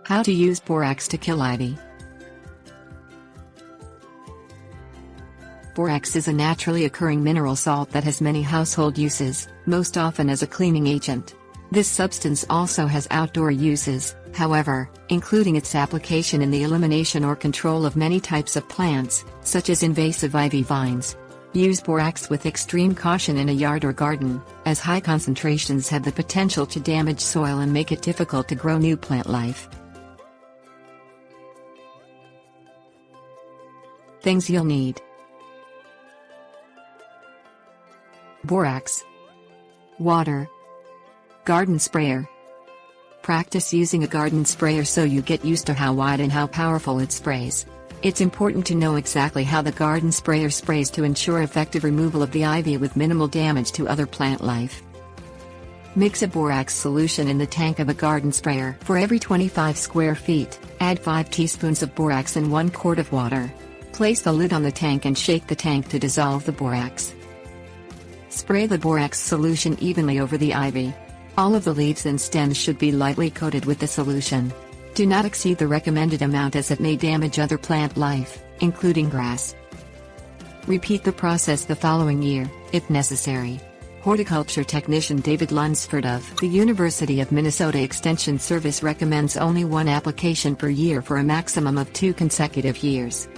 How to use borax to kill ivy. Borax is a naturally occurring mineral salt that has many household uses, most often as a cleaning agent. This substance also has outdoor uses, however, including its application in the elimination or control of many types of plants, such as invasive ivy vines. Use borax with extreme caution in a yard or garden, as high concentrations have the potential to damage soil and make it difficult to grow new plant life. Things you'll need: borax, water, garden sprayer. Practice using a garden sprayer so you get used to how wide and how powerful it sprays. It's important to know exactly how the garden sprayer sprays to ensure effective removal of the ivy with minimal damage to other plant life. Mix a borax solution in the tank of a garden sprayer. For every 25 square feet, add 5 teaspoons of borax in 1 quart of water. Place the lid on the tank and shake the tank to dissolve the borax. Spray the borax solution evenly over the ivy. All of the leaves and stems should be lightly coated with the solution. Do not exceed the recommended amount as it may damage other plant life, including grass. Repeat the process the following year, if necessary. Horticulture technician David Lunsford of the University of Minnesota Extension Service recommends only 1 application per year for a maximum of 2 consecutive years.